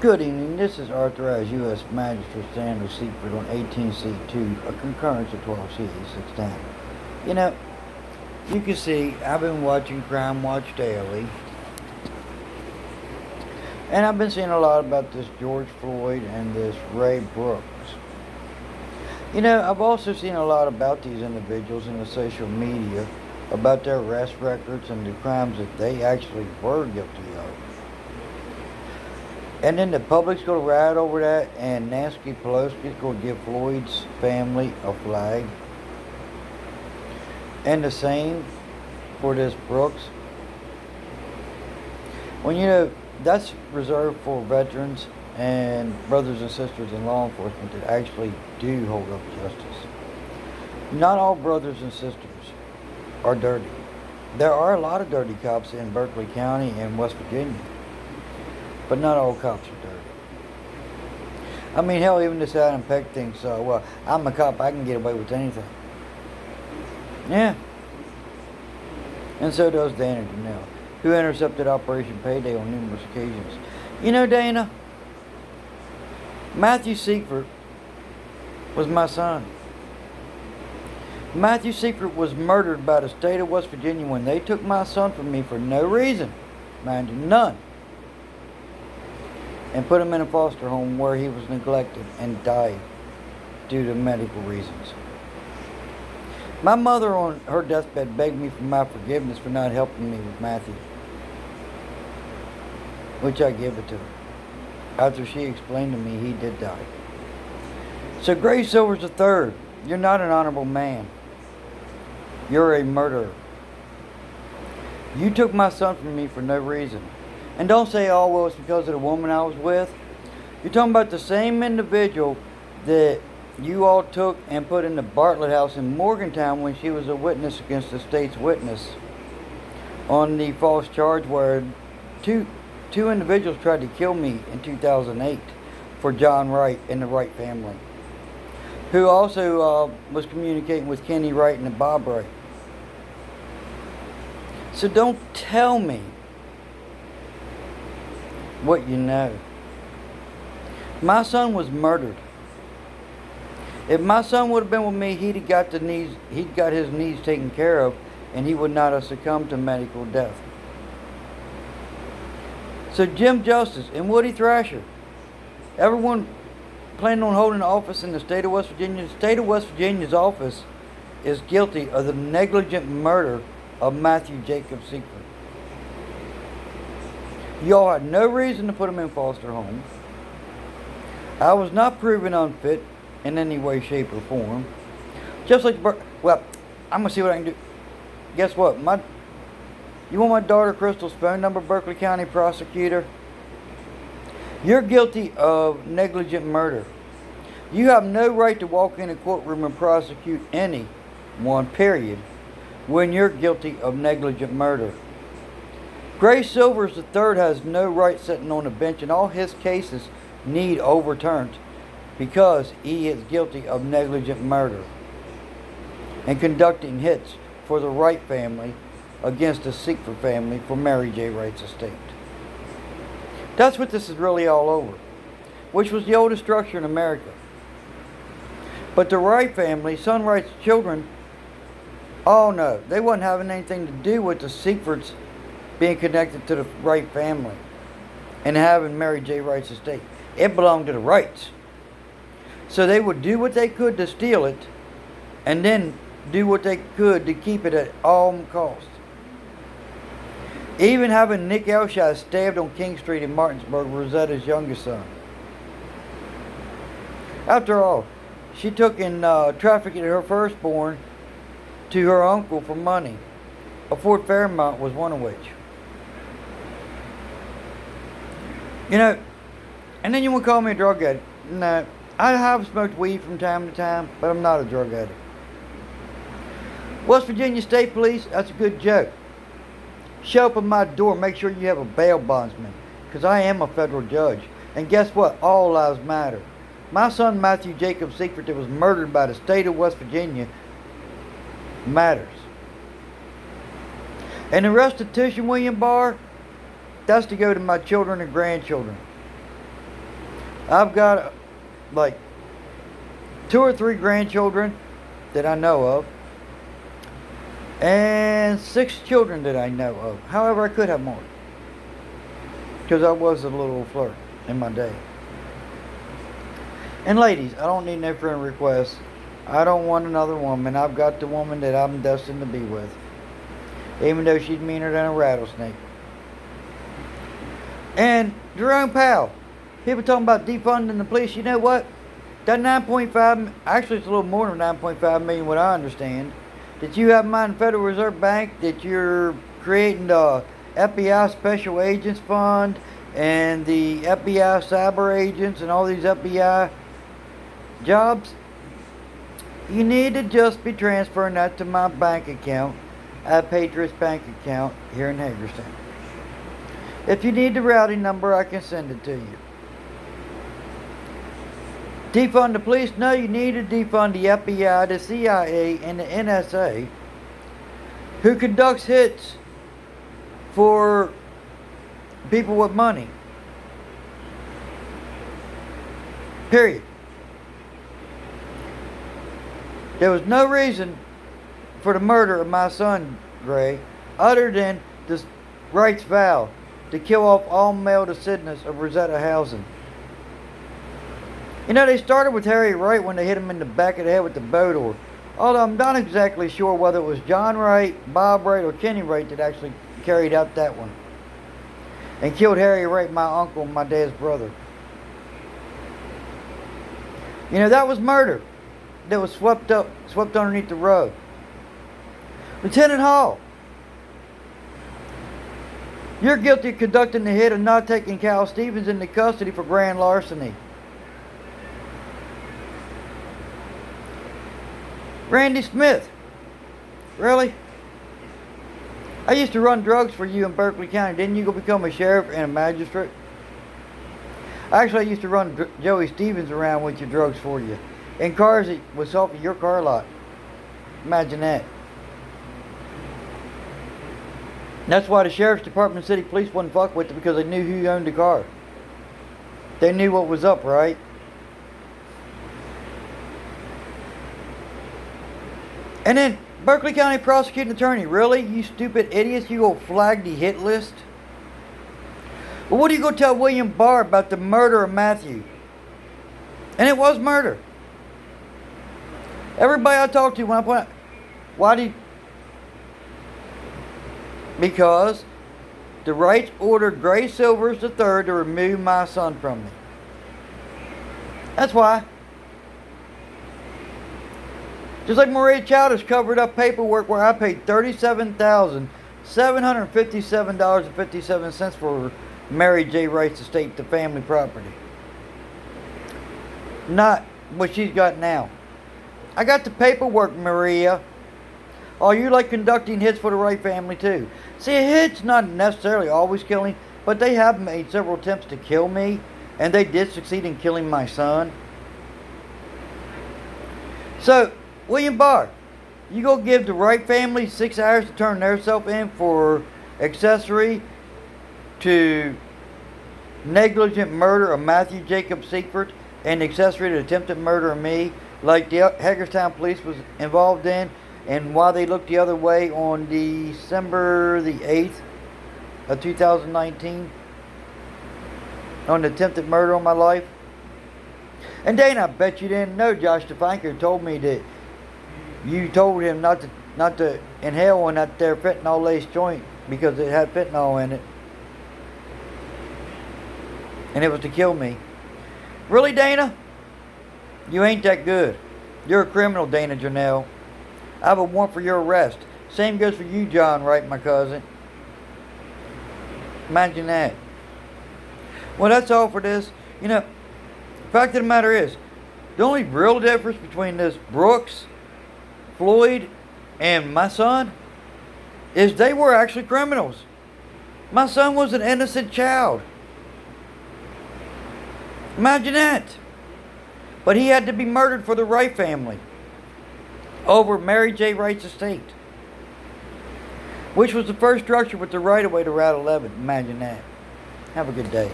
Good evening. This is authorized U.S. Magistrate Stanley Seaford on 18C2, a concurrence of 12C869. You know, you can see I've been watching Crime Watch Daily, and I've been seeing a lot about this George Floyd and this Ray Brooks. You know, I've also seen a lot about these individuals in the social media, about their arrest records and the crimes that they actually were guilty of. And then the public's going to ride over that, and Nancy Pelosi's going to give Floyd's family a flag. And the same for this Brooks. Well, you know, that's reserved for veterans and brothers and sisters in law enforcement that actually do hold up justice. Not all brothers and sisters are dirty. There are a lot of dirty cops in Berkeley County and West Virginia. But not all cops are dirty. I mean, hell, even this Adam Peck thinks, well, I'm a cop, I can get away with anything. Yeah. And so does Dana Janelle, who intercepted Operation Payday on numerous occasions. You know, Dana, Matthew Seifert was my son. Matthew Seifert was murdered by the state of West Virginia when they took my son from me for no reason. Mind you, none. And put him in a foster home where he was neglected and died due to medical reasons. My mother on her deathbed begged me for my forgiveness for not helping me with Matthew, which I gave it to her. After she explained to me he did die. So Gray Silvers III, you're not an honorable man. You're a murderer. You took my son from me for no reason. And don't say, oh, well, it's because of the woman I was with. You're talking about the same individual that you all took and put in the Bartlett house in Morgantown when she was a witness against the state's witness on the false charge where two individuals tried to kill me in 2008 for John Wright and the Wright family, who also was communicating with Kenny Wright and Bob Wright. So don't tell me what you know. My son was murdered. If my son would have been with me, he'd got his knees taken care of, and he would not have succumbed to medical death. So Jim Justice and Woody Thrasher, everyone planning on holding office in the state of West Virginia, the state of West Virginia's office is guilty of the negligent murder of Matthew Jacob Seifert. Y'all had no reason to put him in foster homes. I was not proven unfit in any way, shape, or form. Just like, well, I'm going to see what I can do. Guess what? You want my daughter Crystal's phone number, Berkeley County prosecutor? You're guilty of negligent murder. You have no right to walk in a courtroom and prosecute anyone, period, when you're guilty of negligent murder. Gray Silvers III has no right sitting on the bench, and all his cases need overturned because he is guilty of negligent murder and conducting hits for the Wright family against the Seifert family for Mary J. Wright's estate. That's what this is really all over, which was the oldest structure in America. But the Wright family, Son Wright's children, oh no, they wasn't having anything to do with the Seiferts being connected to the Wright family and having Mary J. Wright's estate. It belonged to the Wrights. So they would do what they could to steal it and then do what they could to keep it at all costs. Even having Nick Elshire stabbed on King Street in Martinsburg, Rosetta's youngest son. After all, she took and trafficked her firstborn to her uncle for money. A Fort Fairmont was one of which. You know, and then you want to call me a drug addict. No, I have smoked weed from time to time, but I'm not a drug addict. West Virginia State Police, that's a good joke. Show up at my door, make sure you have a bail bondsman, because I am a federal judge. And guess what? All lives matter. My son Matthew Jacob Seifert that was murdered by the state of West Virginia matters. And the restitution, William Barr, that's to go to my children and grandchildren. I've got like 2 or 3 grandchildren that I know of, and 6 children that I know of. However, I could have more, because I was a little flirt in my day. And ladies, I don't need no friend requests. I don't want another woman. I've got the woman that I'm destined to be with, even though she's meaner than a rattlesnake. And Jerome Powell, people talking about defunding the police. You know what? That 9.5, actually it's a little more than 9.5 million, what I understand, that you have in mind, Federal Reserve Bank, that you're creating the FBI Special Agents Fund and the FBI Cyber Agents and all these FBI jobs. You need to just be transferring that to my bank account at Patriots Bank account here in Hagerstown. If you need the routing number, I can send it to you. Defund the police? No, you need to defund the FBI, the CIA, and the NSA, who conducts hits for people with money. Period. There was no reason for the murder of my son, Gray, other than this Wright's vow to kill off all male descendants of Rosetta Housend. You know, they started with Harry Wright when they hit him in the back of the head with the boat oar. Although I'm not exactly sure whether it was John Wright, Bob Wright, or Kenny Wright that actually carried out that one. And killed Harry Wright, my uncle, and my dad's brother. You know, that was murder. That was swept underneath the rug. Lieutenant Hall, you're guilty of conducting the hit and not taking Cal Stevens into custody for grand larceny. Randy Smith, really? I used to run drugs for you in Berkeley County. Didn't you go become a sheriff and a magistrate? Actually, I used to run Joey Stevens around with your drugs for you in cars that was off of your car lot. Imagine that. That's why the Sheriff's Department and City Police wouldn't fuck with it, because they knew who owned the car. They knew what was up, right? And then, Berkeley County Prosecuting Attorney, really? You stupid idiots, you go flag the hit list? Well, what are you going to tell William Barr about the murder of Matthew? And it was murder. Everybody I talked to when I point out, why did... Because the Wrights ordered Gray Silvers III to remove my son from me. That's why. Just like Maria Childers covered up paperwork where I paid $37,757.57 for Mary J. Wright's estate, the family property. Not what she's got now. I got the paperwork, Maria. Oh, you like conducting hits for the Wright family too. See, a hit's not necessarily always killing, but they have made several attempts to kill me, and they did succeed in killing my son. So, William Barr, you go give the Wright family 6 hours to turn themselves in for accessory to negligent murder of Matthew Jacob Seifert and accessory to attempted murder of me, like the Hagerstown police was involved in, and why they looked the other way on December the 8th of 2019 on the attempted murder on my life. And Dana, I bet you didn't know Josh DeFanker told me that you told him not to inhale on that there fentanyl laced joint because it had fentanyl in it. And it was to kill me. Really, Dana? You ain't that good. You're a criminal, Dana Janelle. I have a warrant for your arrest. Same goes for you, John Wright, my cousin. Imagine that. Well, that's all for this. You know, the fact of the matter is, the only real difference between this Brooks, Floyd, and my son is they were actually criminals. My son was an innocent child. Imagine that. But he had to be murdered for the Wright family over Mary J. Wright's estate, which was the first structure with the right-of-way to Route 11. Imagine that. Have a good day.